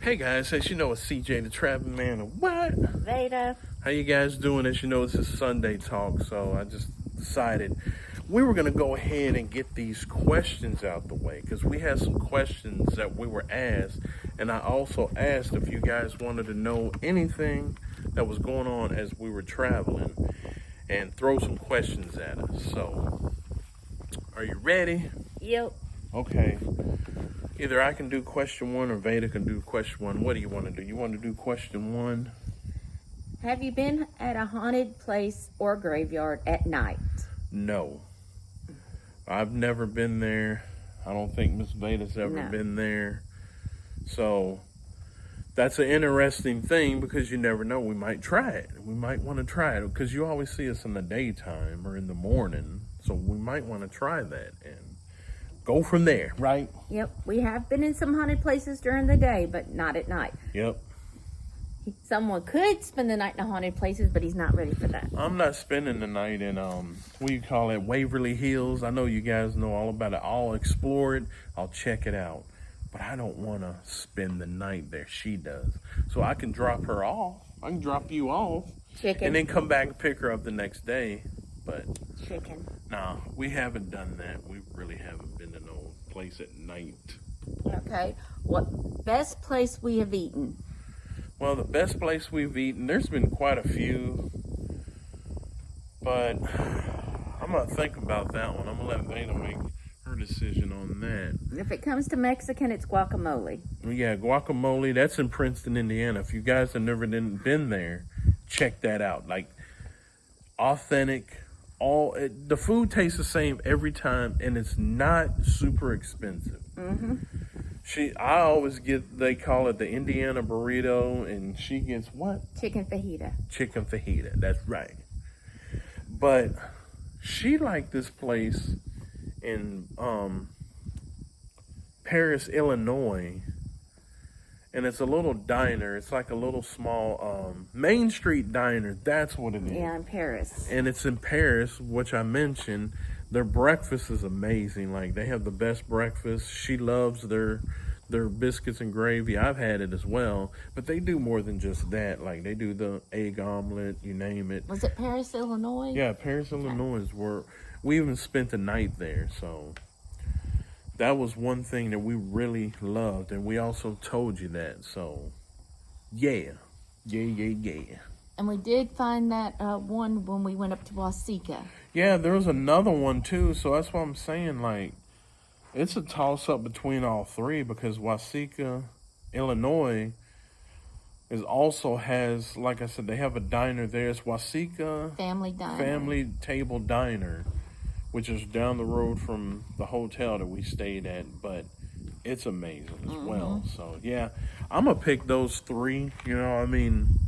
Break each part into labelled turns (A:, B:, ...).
A: Hey guys, as you know, it's CJ the Trapping Man. And what?
B: Vada.
A: How you guys doing? As you know, this is Sunday talk, so I just decided we were going to go ahead and get these questions out the way because we had some questions that we were asked, and I also asked if you guys wanted to know anything that was going on as we were traveling and throw some questions at us. So, are you ready?
B: Yep.
A: Okay. Either I can do question one or Vada can do question one. What do you want to do? You want to do question one?
B: Have you been at a haunted place or graveyard at night?
A: No. I've never been there. I don't think Miss Vada's ever been there. So that's an interesting thing because you never know. We might try it. We might want to try it because you always see us in the daytime or in the morning. So we might want to try that and go from there, right?
B: Yep. We have been in some haunted places during the day, but not at night.
A: Yep.
B: Someone could spend the night in the haunted places, but he's not ready for that.
A: I'm not spending the night in, what do you call it, Waverly Hills. I know you guys know all about it. I'll explore it. I'll check it out. But I don't want to spend the night there. She does. So I can drop her off. I can drop you off.
B: Chicken.
A: And then come back and pick her up the next day. But
B: Chicken.
A: no, we haven't done that. We really haven't been to no place at night.
B: Okay. What best place we have eaten?
A: Well, the best place we've eaten, there's been quite a few. But I'm going to think about that one. I'm going to let Vada make her decision on that.
B: If it comes to Mexican, it's guacamole.
A: Yeah, guacamole, that's in Princeton, Indiana. If you guys have never been there, check that out. Like, authentic. The food tastes the same every time, and it's not super expensive.
B: Mm-hmm.
A: I always get, they call it the Indiana burrito, and she gets what?
B: Chicken fajita.
A: Chicken fajita, that's right. But she liked this place in Paris, Illinois, and it's a little diner. It's like a little small Main Street diner. That's what it is.
B: Yeah, in Paris.
A: And it's in Paris, which I mentioned. Their breakfast is amazing. Like, they have the best breakfast. She loves their biscuits and gravy. I've had it as well. But they do more than just that. Like, they do the egg omelet, you name it.
B: Was it Paris, Illinois?
A: Yeah, Paris, Illinois is where we even spent the night there. So that was one thing that we really loved. And we also told you that. So, yeah.
B: And we did find that one when we went up to Wasika.
A: Yeah, there was another one too. So that's what I'm saying. Like, it's a toss-up between all three because Wasika, Illinois, also has, like I said, they have a diner there. It's Wasika Family Table Diner, which is down the road from the hotel that we stayed at. But it's amazing as well. So, yeah, I'm going to pick those three. You know, I mean,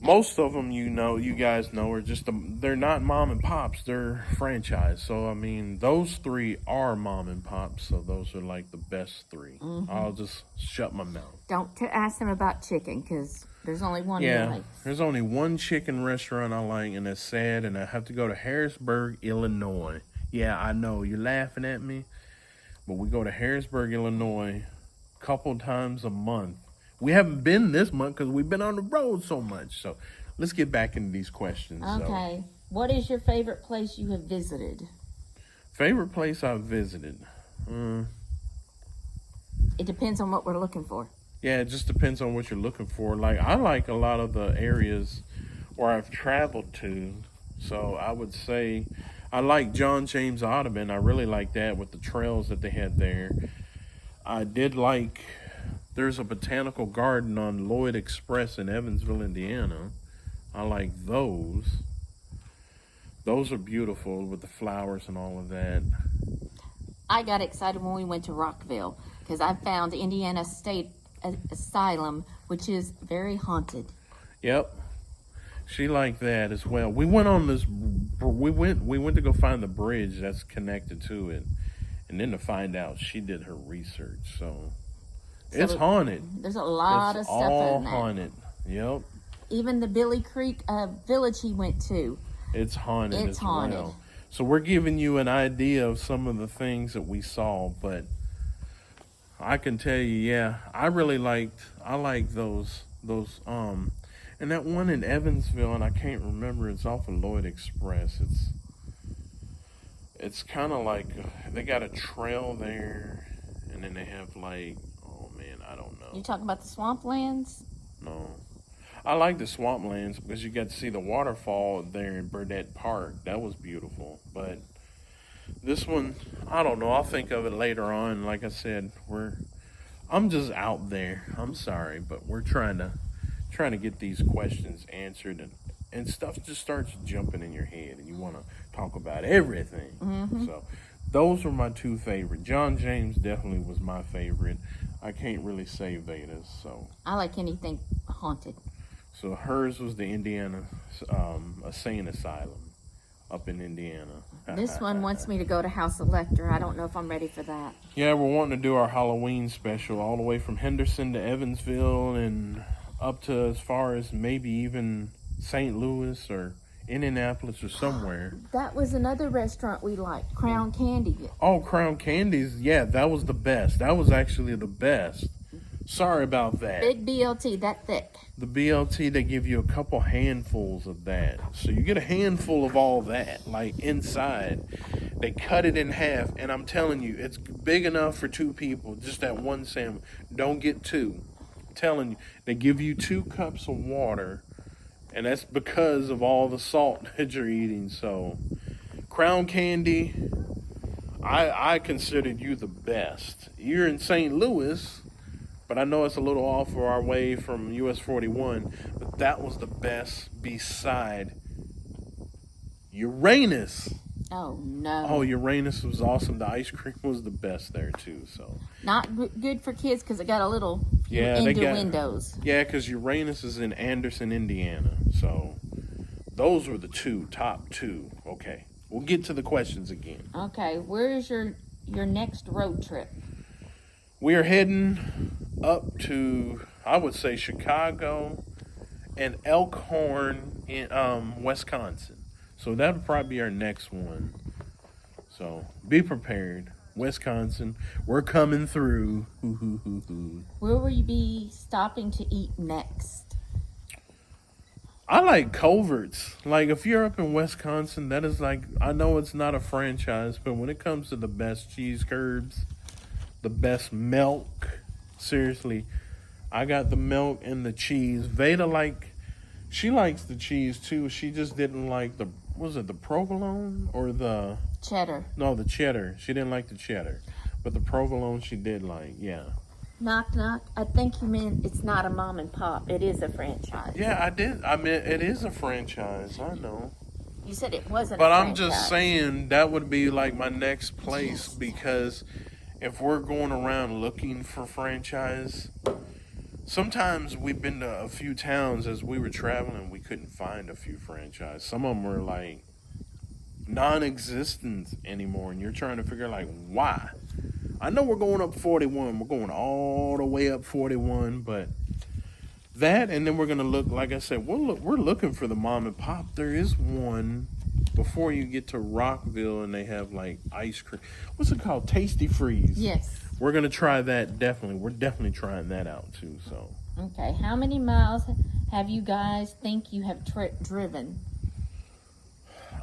A: most of them, you guys know, are just, they're not mom and pops, they're franchise. So, I mean, those three are mom and pops, so those are like the best three. I'll just shut my mouth.
B: Don't ask them about chicken, because there's only one he likes.
A: There's only one chicken restaurant I like, and it's sad, and I have to go to Harrisburg, Illinois. Yeah, I know, you're laughing at me, but we go to Harrisburg, Illinois a couple times a month. We haven't been this month because we've been on the road so much. So let's get back into these questions.
B: Okay. So, what is your favorite place you have visited?
A: Favorite place I've visited?
B: It depends on what we're looking for.
A: Yeah, it just depends on what you're looking for. Like, I like a lot of the areas where I've traveled to. So I would say I like John James Audubon. I really like that with the trails that they had there. I did like... There's a botanical garden on Lloyd Express in Evansville, Indiana. I like those. Those are beautiful with the flowers and all of that.
B: I got excited when we went to Rockville because I found Indiana State Asylum, which is very haunted.
A: Yep. She liked that as well. We went on this, we went to go find the bridge that's connected to it. And then to find out she did her research, so... It's haunted.
B: There's a lot of stuff in there.
A: It's all haunted. Yep.
B: Even the Billy Creek village he went to.
A: It's haunted
B: as
A: well. So we're giving you an idea of some of the things that we saw, but I can tell you, yeah. I like and that one in Evansville, and I can't remember. It's off of Lloyd Express. It's kind of like they got a trail there, and then they have like, oh man, I don't
B: You
A: know.
B: talking about the swamplands?
A: No, I like the swamplands because you got to see the waterfall there in Burdett Park. That was beautiful. But this one, I don't know. I'll think of it later on. Like I said, I'm just out there. I'm sorry, but we're trying to get these questions answered, and stuff just starts jumping in your head and you want to talk about everything.
B: Mm-hmm.
A: So those were my two favorite. John James definitely was my favorite. I can't really say Veda's.
B: I like anything haunted.
A: So hers was the Indiana Insane Asylum up in Indiana.
B: This one wants me to go to House of Lecter. I don't know if I'm ready for that.
A: Yeah, we're wanting to do our Halloween special all the way from Henderson to Evansville and up to as far as maybe even St. Louis or Indianapolis or somewhere.
B: That was another restaurant we liked, Crown Candy.
A: Oh, Crown Candies. Yeah, that was the best. That was actually the best. Sorry about that.
B: Big BLT, that thick.
A: The BLT, they give you a couple handfuls of that. So you get a handful of all that, like inside. They cut it in half, and I'm telling you, it's big enough for two people, just that one sandwich. Don't get two. I'm telling you, they give you 2 cups of water, and that's because of all the salt that you're eating. So, Crown Candy, I considered you the best. You're in St. Louis, but I know it's a little off of our way from US 41, but that was the best beside Uranus.
B: Oh, no.
A: Oh, Uranus was awesome. The ice cream was the best there, too. So
B: Not good for kids because it got a little
A: yeah, they got
B: windows.
A: Yeah, because Uranus is in Anderson, Indiana. So those were the top two. Okay, we'll get to the questions again.
B: Okay, where is your next road trip?
A: We are heading up to, I would say, Chicago and Elkhorn in Wisconsin. So that would probably be our next one. So be prepared. Wisconsin, we're coming through.
B: Where will you be stopping to eat next?
A: I like Culverts. Like, if you're up in Wisconsin, that is like, I know it's not a franchise, but when it comes to the best cheese curds, the best milk, seriously, I got the milk and the cheese. Vada, she likes the cheese too. She just didn't like was it the provolone or the
B: Cheddar.
A: No, the cheddar. She didn't like the cheddar, but the provolone she did like. Yeah.
B: Knock knock. I think you meant it's not a mom and pop. It is a franchise.
A: Yeah, I did. I mean, it is a franchise. I know.
B: You said it wasn't.
A: But
B: a
A: I'm
B: franchise.
A: just saying that would be like my next place because if we're going around looking for franchise, sometimes we've been to a few towns as we were traveling, we couldn't find a few franchise. Some of them were like non-existent anymore, and you're trying to figure like why. I know we're going up 41. We're going all the way up 41, but that, and then we're gonna look. Like I said, we're looking for the mom and pop. There is one before you get to Rockville, and they have like ice cream. What's it called? Tasty Freeze.
B: Yes.
A: We're gonna try that definitely. We're definitely trying that out too. So.
B: Okay. How many miles have you guys think you have driven?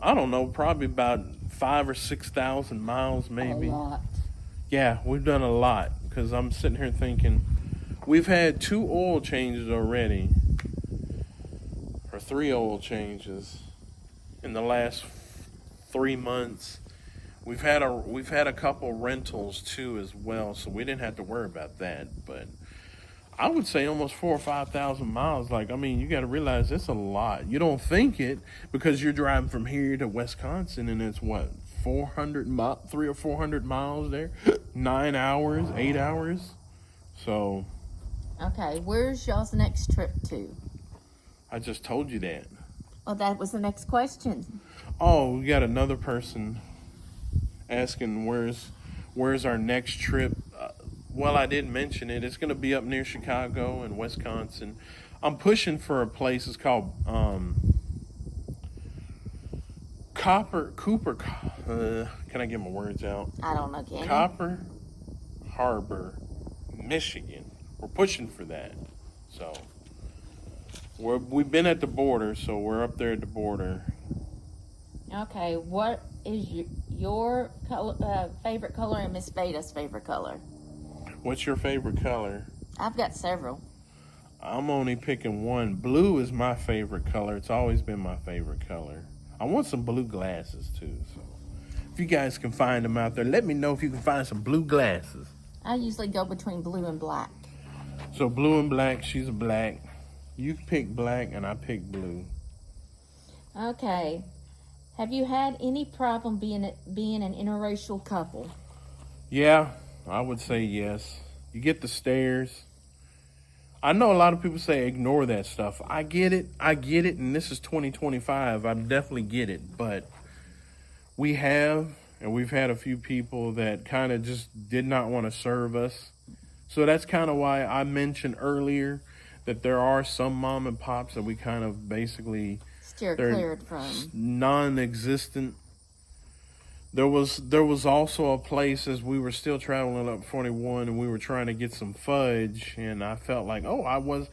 A: I don't know. Probably about 5,000 or 6,000 miles, maybe.
B: A lot.
A: Yeah, we've done a lot because I'm sitting here thinking we've had 2 oil changes already, or 3 oil changes in the last 3 months. We've had a couple rentals too as well, so we didn't have to worry about that. But I would say almost 4,000 or 5,000 miles. Like, I mean, you got to realize it's a lot. You don't think it because you're driving from here to Wisconsin, and it's what 300 or 400 miles there, 9 hours, 8 hours. So.
B: Okay. Where's y'all's next trip to?
A: I just told you that.
B: Oh, that was the next question.
A: Oh, we got another person asking where's our next trip. Well, I did mention it. It's going to be up near Chicago and Wisconsin. I'm pushing for a place. It's called Cooper. Can I get my words out?
B: I don't know, Kenny.
A: Copper Harbor Michigan. We're pushing for that. So we've been at the border, so we're up there at the border.
B: Okay, what is your color, favorite color and Miss Vada's favorite color?
A: What's your favorite color?
B: I've got several.
A: I'm only picking one. Blue is my favorite color. It's always been my favorite color. I want some blue glasses too. So if you guys can find them out there, let me know if you can find some blue glasses.
B: I usually go between blue and black.
A: So blue and black, she's a black. You pick black and I pick blue.
B: Okay. Have you had any problem being an interracial couple?
A: Yeah, I would say yes. You get the stares. I know a lot of people say ignore that stuff. I get it, and this is 2025. I definitely get it, but we've had a few people that kind of just did not want to serve us. So that's kind of why I mentioned earlier that there are some mom and pops that we kind of basically
B: Steer cleared from.
A: Non-existent. There was also a place as we were still traveling up 41 and we were trying to get some fudge, and I felt like, the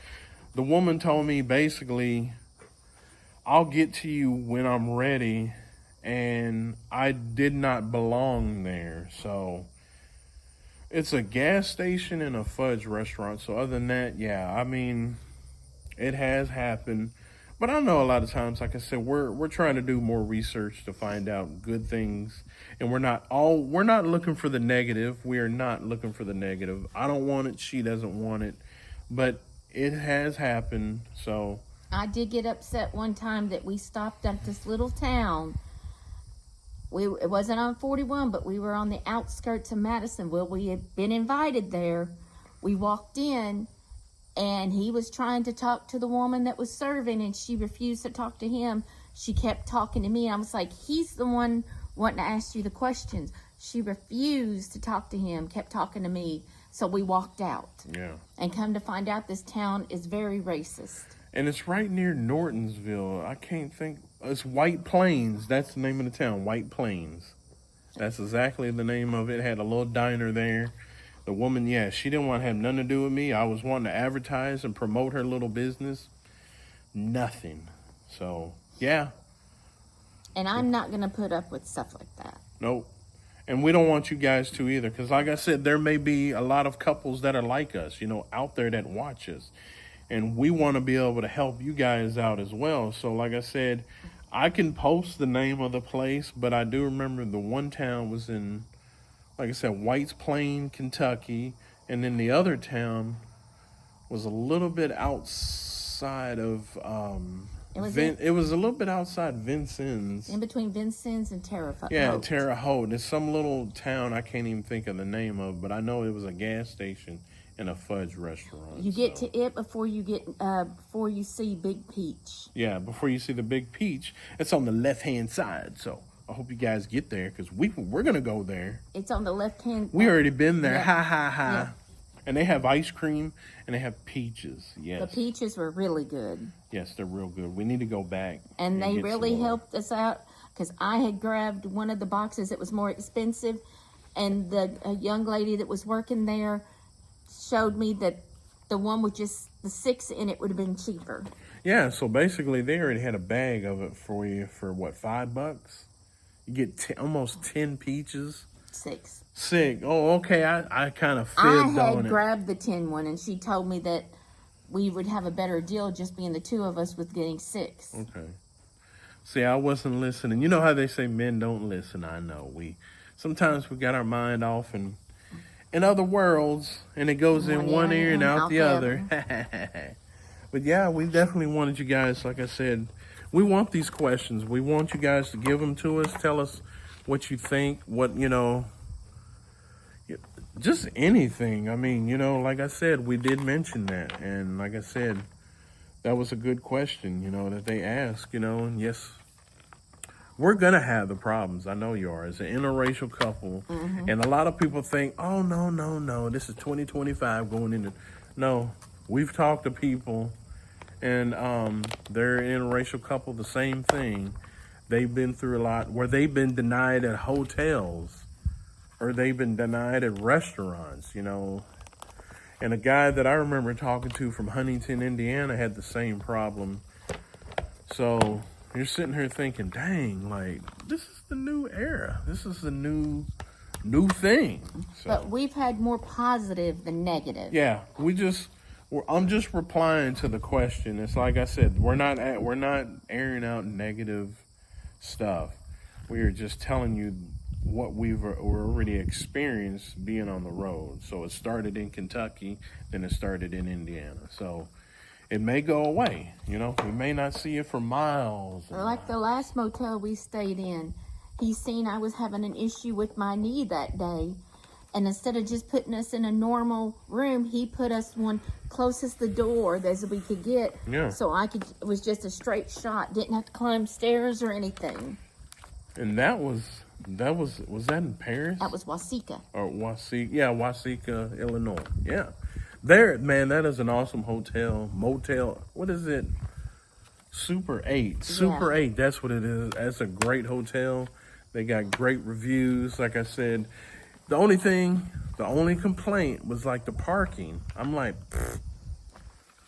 A: woman told me basically, I'll get to you when I'm ready, and I did not belong there. So it's a gas station and a fudge restaurant. So other than that, yeah, I mean, it has happened. But I know a lot of times, like I said, we're trying to do more research to find out good things, and we're not looking for the negative. We are not looking for the negative. I don't want it. She doesn't want it, but it has happened. So
B: I did get upset one time that we stopped at this little town. It wasn't on 41, but we were on the outskirts of Madisonville. We had been invited there. We walked in. And he was trying to talk to the woman that was serving, and she refused to talk to him. She kept talking to me, and I was like, he's the one wanting to ask you the questions. She refused to talk to him, kept talking to me, so we walked out.
A: Yeah.
B: And come to find out, this town is very racist.
A: And it's right near Nortonsville. I can't think. It's White Plains. That's the name of the town, White Plains. That's exactly the name of it. Had a little diner there. The woman, yeah, she didn't want to have nothing to do with me. I was wanting to advertise and promote her little business. Nothing. So, yeah.
B: And I'm not going to put up with stuff like that.
A: Nope. And we don't want you guys to either. Because like I said, there may be a lot of couples that are like us, out there that watch us. And we want to be able to help you guys out as well. So like I said, I can post the name of the place. But I do remember the one town was in, like I said, White's Plain, Kentucky, and then the other town was a little bit outside of. It was a little bit outside Vincennes.
B: In between Vincennes and Terre Haute.
A: Yeah, Terre Haute. It's some little town I can't even think of the name of, but I know it was a gas station and a fudge restaurant.
B: You get to it before you see Big Peach.
A: Yeah, before you see the Big Peach. It's on the left-hand side, so I hope you guys get there because we're going to go there.
B: It's on the left hand.
A: We already been there.
B: Yeah.
A: Ha, ha, ha.
B: Yeah.
A: And they have ice cream and they have peaches. Yes.
B: The peaches were really good.
A: Yes, they're real good. We need to go back.
B: And they
A: get
B: really
A: some more.
B: helped us out because I had grabbed one of the boxes that was more expensive. And a young lady that was working there showed me that the one with just the 6 in it would have been cheaper.
A: Yeah, so basically they already had a bag of it for you for what, $5? You get almost 10 peaches.
B: 6.
A: Oh, okay. I kind of fibbed
B: I
A: on
B: had
A: it.
B: grabbed the 10 one, and she told me that we would have a better deal just being the two of us with getting 6.
A: Okay. See, I wasn't listening. You know how they say men don't listen. I know. Sometimes we got our mind off in other worlds, and it goes in one ear and out the other. But yeah, we definitely wanted you guys, like I said, we want these questions. We want you guys to give them to us. Tell us what you think, just anything. I mean, like I said, we did mention that. And like I said, that was a good question, that they asked, and yes, we're going to have the problems. I know you are. As an interracial couple. Mm-hmm. And a lot of people think, oh, no. This is 2025 going into. No, we've talked to people, and they're an interracial couple, the same thing. They've been through a lot where they've been denied at hotels or they've been denied at restaurants, And a guy that I remember talking to from Huntington, Indiana, had the same problem. So you're sitting here thinking, dang, like, this is the new era. This is the new thing. So,
B: But we've had more positive than negative.
A: yeah, I'm just replying to the question. It's like I said, we're not airing out negative stuff. We are just telling you what we've already experienced being on the road. So it started in Kentucky, then it started in Indiana. So it may go away. You know, we may not see it for miles.
B: Like the last motel we stayed in, he seen I was having an issue with my knee that day. And instead of just putting us in a normal room, he put us one closest the door as we could get.
A: Yeah.
B: So it was just a straight shot. Didn't have to climb stairs or anything.
A: And was that in Paris?
B: That was Wasika.
A: Or Wasika, Illinois. Yeah. There, man, that is an awesome motel. What is it? Super 8. Super 8, that's what it is. That's a great hotel. They got great reviews. Like I said, the only complaint was like the parking. I'm like,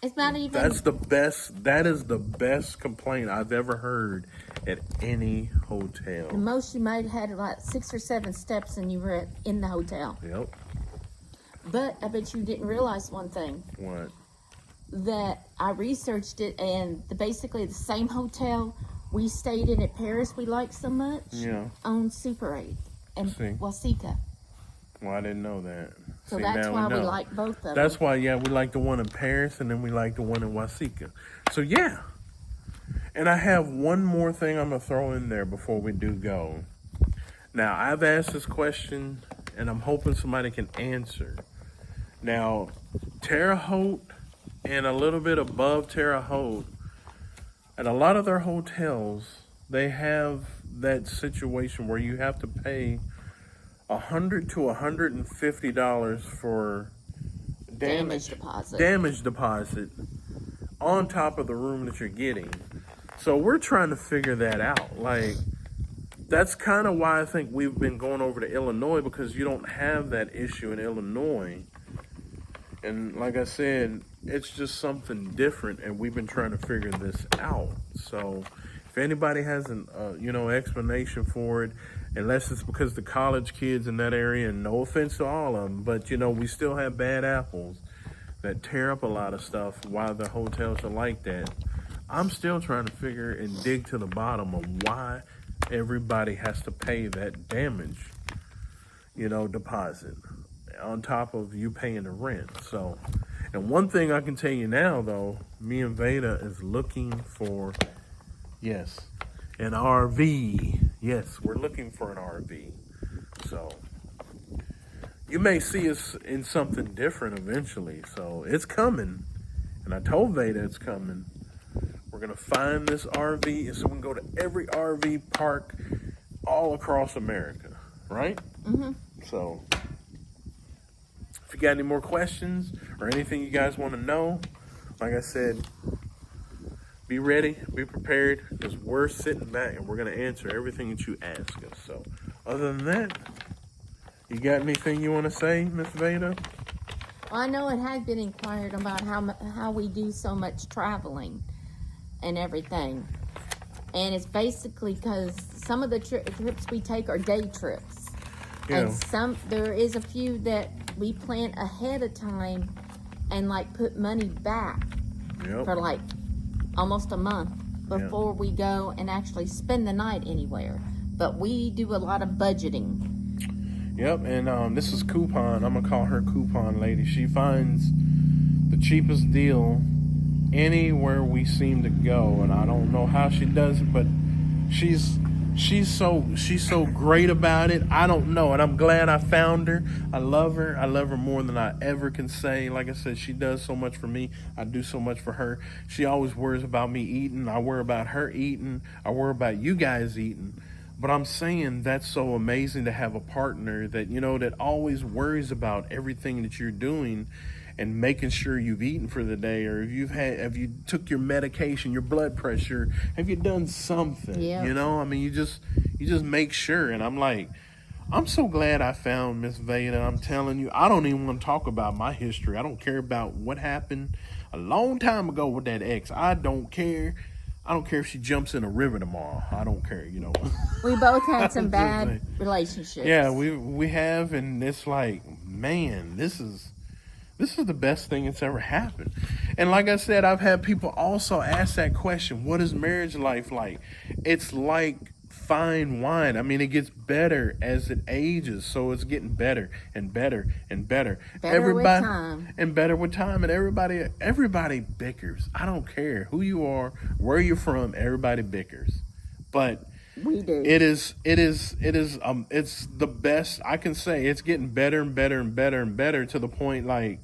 B: It's not even.
A: that is the best complaint I've ever heard at any hotel.
B: The most you might have had like 6 or 7 steps and you were in the hotel.
A: Yep.
B: But I bet you didn't realize one thing.
A: What?
B: That I researched it, and basically the same hotel we stayed in at Paris we liked so much owns Super 8 and Wasika.
A: Well, I didn't know that.
B: So that's why we like both of them.
A: That's why, we like the one in Paris, and then we like the one in Wasika. So, yeah. And I have one more thing I'm going to throw in there before we do go. Now, I've asked this question, and I'm hoping somebody can answer. Now, Terre Haute and a little bit above Terre Haute, at a lot of their hotels, they have that situation where you have to pay $100 to $150 for damage deposit on top of the room that you're getting. So we're trying to figure that out. Like, that's kind of why I think we've been going over to Illinois, because you don't have that issue in Illinois. And like I said, it's just something different, and we've been trying to figure this out. So if anybody has an explanation for it, unless it's because the college kids in that area, and no offense to all of them, but we still have bad apples that tear up a lot of stuff while the hotels are like that. I'm still trying to figure and dig to the bottom of why everybody has to pay that damage, deposit on top of you paying the rent. So, and one thing I can tell you now, though, me and Vada is looking for, an RV. Yes, we're looking for an RV. So, you may see us in something different eventually. So, it's coming. And I told Vada it's coming. We're going to find this RV, and so we can go to every RV park all across America. Right?
B: Mm-hmm.
A: So, if you got any more questions or anything you guys want to know, like I said, be ready, be prepared, because we're sitting back and we're going to answer everything that you ask us. So, other than that, you got anything you want to say, Miss Vada?
B: Well, I know it had been inquired about how we do so much traveling and everything. And it's basically because some of the trips we take are day trips.
A: Yeah.
B: And there is a few that we plan ahead of time and like put money back for like almost a month before we go and actually spend the night anywhere. But we do a lot of budgeting.
A: Yep, and this is Coupon. I'm going to call her Coupon Lady. She finds the cheapest deal anywhere we seem to go, and I don't know how she does it, but she's so great about it. I don't know, and I'm glad I found her. I love her more than I ever can say. Like I said, she does so much for me. I do so much for her. She always worries about me eating. I worry about her eating. I worry about you guys eating. But I'm saying that's so amazing to have a partner that that always worries about everything that you're doing and making sure you've eaten for the day, or if you took your medication, your blood pressure, have you done something?
B: Yeah.
A: I mean, you just make sure. And I'm like, I'm so glad I found Miss Vada. I'm telling you, I don't even want to talk about my history. I don't care about what happened a long time ago with that ex. I don't care. I don't care if she jumps in a river tomorrow. I don't care, you know.
B: We both had some
A: I'm just
B: bad
A: saying.
B: relationships.
A: Yeah, we have, and it's like, man, this is the best thing that's ever happened. And like I said, I've had people also ask that question: what is marriage life like? It's like fine wine. I mean, it gets better as it ages, so it's getting better and better and better.
B: Better with time.
A: And better with time, and everybody bickers. I don't care who you are, where you're from. Everybody bickers, but
B: We do.
A: it's the best I can say. It's getting better and better and better and better to the point like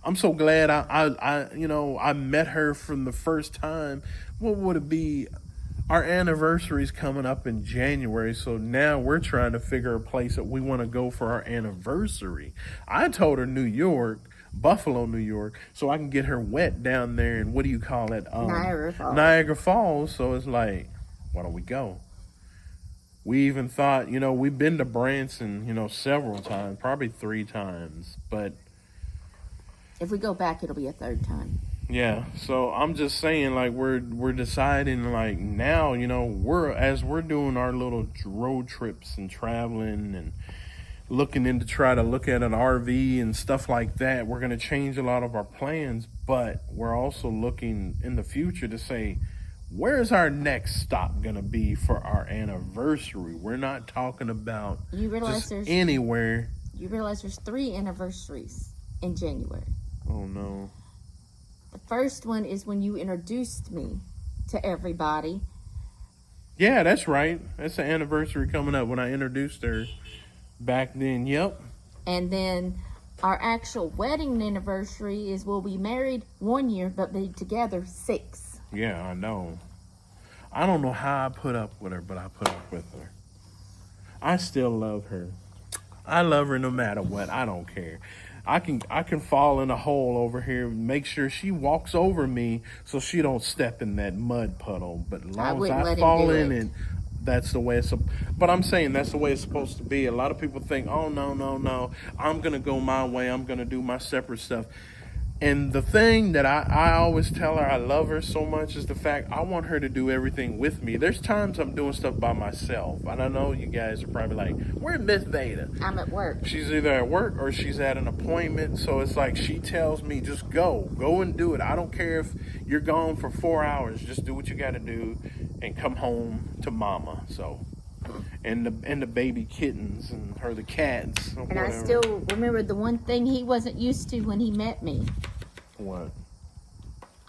A: I'm so glad I met her from the first time. What would it be? Our anniversary's coming up in January, so now we're trying to figure a place that we want to go for our anniversary. I told her New York, Buffalo, New York, so I can get her wet down there and what do you call it?
B: Niagara Falls.
A: Niagara Falls. So it's like, why don't we go? We even thought, we've been to Branson, several times, probably 3 times, but
B: If we go back, it'll be a third time.
A: yeah, so I'm just saying, like we're deciding, like now, we're doing our little road trips and traveling and looking into try to look at an RV and stuff like that. We're gonna change a lot of our plans, but we're also looking in the future to say, where's our next stop gonna be for our anniversary? We're not talking about
B: You realize
A: just
B: there's
A: anywhere.
B: You realize there's 3 anniversaries in January.
A: Oh no.
B: The first one is when you introduced me to everybody.
A: Yeah, that's right. That's the anniversary coming up when I introduced her back then. Yep.
B: And then our actual wedding anniversary is we'll be married 1 year, but be together 6.
A: Yeah, I know. I don't know how I put up with her, but I put up with her. I still love her. I love her no matter what. I don't care. I can fall in a hole over here and make sure she walks over me so she don't step in that mud puddle. But as long as I fall in it, that's the way it's. But I'm saying that's the way it's supposed to be. A lot of people think, oh no, no, no, I'm gonna go my way. I'm gonna do my separate stuff. And the thing that I always tell her I love her so much is the fact I want her to do everything with me. There's times I'm doing stuff by myself. And I know you guys are probably like, where's Miss Vada?
B: I'm at work.
A: She's either at work or she's at an appointment. So it's like she tells me, just go and do it. I don't care if you're gone for 4 hours. Just do what you got to do and come home to mama. So, and the baby kittens and the cats.
B: And whatever. I still remember the one thing he wasn't used to when he met me.
A: What?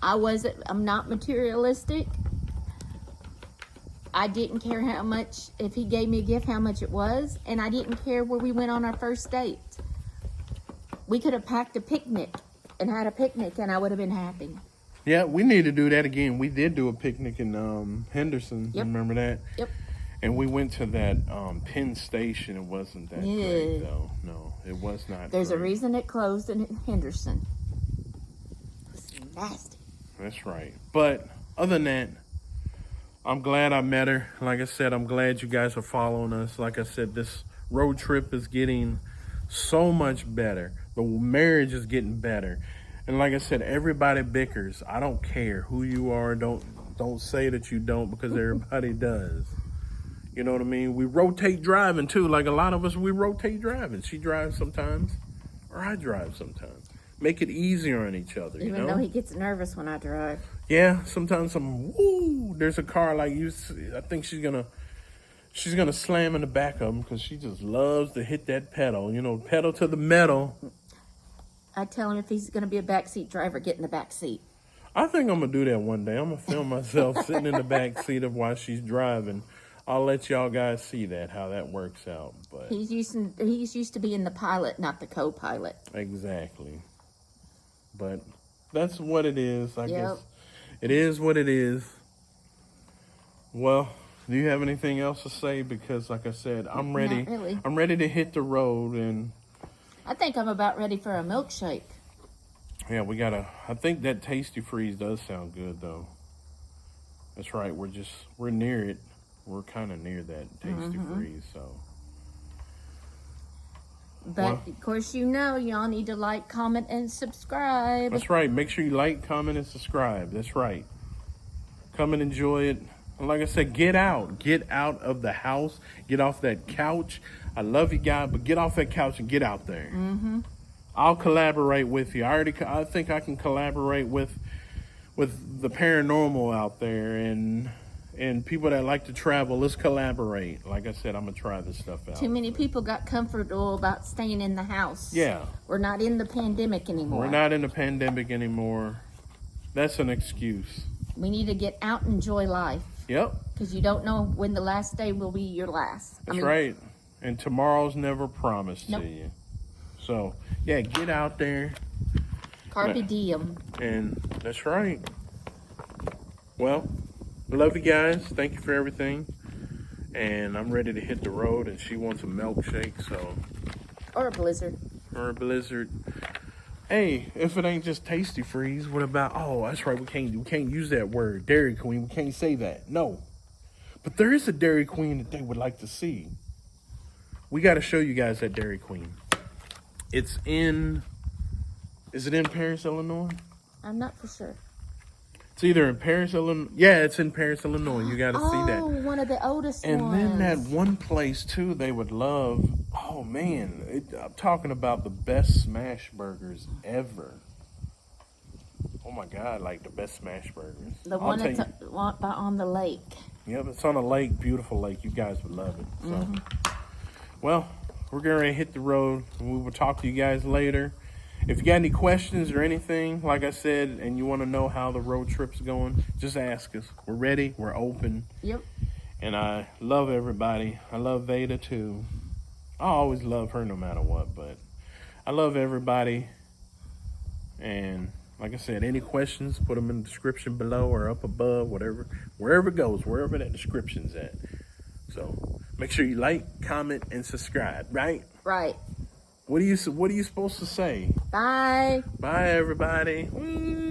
B: I'm not materialistic. I didn't care how much, if he gave me a gift, how much it was. And I didn't care where we went on our first date. We could have packed a picnic and had a picnic and I would have been happy.
A: Yeah, we need to do that again. We did do a picnic in Henderson.
B: Yep.
A: Remember that?
B: Yep.
A: And we went to that Penn Station. It wasn't that great, though. No, it was not.
B: There's a reason it closed in Henderson. It's nasty.
A: That's right. But other than that, I'm glad I met her. Like I said, I'm glad you guys are following us. Like I said, this road trip is getting so much better. The marriage is getting better. And like I said, everybody bickers. I don't care who you are. Don't say that you don't, because everybody does. You know what I mean? We rotate driving too. Like a lot of us, we rotate driving. She drives sometimes, or I drive sometimes. Make it easier on each other.
B: Even though he gets nervous when I drive.
A: Yeah, sometimes there's a car like you. I think she's gonna slam in the back of him because she just loves to hit that pedal. Pedal to the metal.
B: I tell him if he's gonna be a backseat driver, get in the back seat.
A: I think I'm gonna do that one day. I'm gonna film myself sitting in the back seat of while she's driving. I'll let y'all guys see how that works out. But
B: he's used to being the pilot, not the co-pilot.
A: Exactly. But that's what it is. I
B: Yep.
A: guess it is what it is. Well, do you have anything else to say? Because like I said, I'm ready.
B: Not really.
A: I'm ready to hit the road, and
B: I think I'm about ready for a milkshake.
A: yeah, I think that Tasty Freeze does sound good though. That's right. We're near it. We're kind of near that Tasty Freeze, so
B: But
A: Well,
B: of course, y'all need to like, comment, and subscribe.
A: that's right. Make sure you like, comment, and subscribe. That's right. Come and enjoy it. And like I said, get out. Get out of the house. Get off that couch. I love you guys, but get off that couch and get out there.
B: Mm-hmm.
A: I'll collaborate with you. I think I can collaborate with the paranormal out there and people that like to travel. Let's collaborate. Like I said, I'm gonna try this stuff out.
B: Too many people got comfortable about staying in the house.
A: Yeah.
B: We're not in the pandemic anymore.
A: We're not in the pandemic anymore. That's an excuse.
B: We need to get out and enjoy life.
A: Yep.
B: Because you don't know when the last day will be your last.
A: That's right. And tomorrow's never promised
B: Nope.
A: to you. So, yeah, get out there.
B: Carpe diem.
A: And that's right. Well, love you guys. Thank you for everything. And I'm ready to hit the road. And she wants a milkshake, so.
B: Or a blizzard.
A: Or a blizzard. Hey, if it ain't just Tasty Freeze, what about? Oh, that's right. We can't use that word, Dairy Queen. We can't say that. No. But there is a Dairy Queen that they would like to see. We got to show you guys that Dairy Queen. Is it in Paris, Illinois?
B: I'm not for sure.
A: It's either in Paris, Illinois. Yeah, it's in Paris, Illinois. You got to see that.
B: Oh, one of the oldest
A: And
B: ones.
A: then that one place, too, they would love. Oh, man. I'm talking about the best smash burgers ever. Oh, my God. Like the best smash burgers.
B: The one that's on the lake.
A: Yep, it's on a lake. Beautiful lake. You guys would love it. So, Well, we're going to hit the road. And we will talk to you guys later. If you got any questions or anything, like I said, and you want to know how the road trip's going, just ask us. We're ready. We're open.
B: Yep.
A: And I love everybody. I love Vada, too. I always love her no matter what, but I love everybody. And like I said, any questions, put them in the description below or up above, whatever, wherever it goes, wherever that description's at. So make sure you like, comment, and subscribe, right?
B: Right.
A: What are you supposed to say?
B: Bye.
A: Bye, everybody. Woo.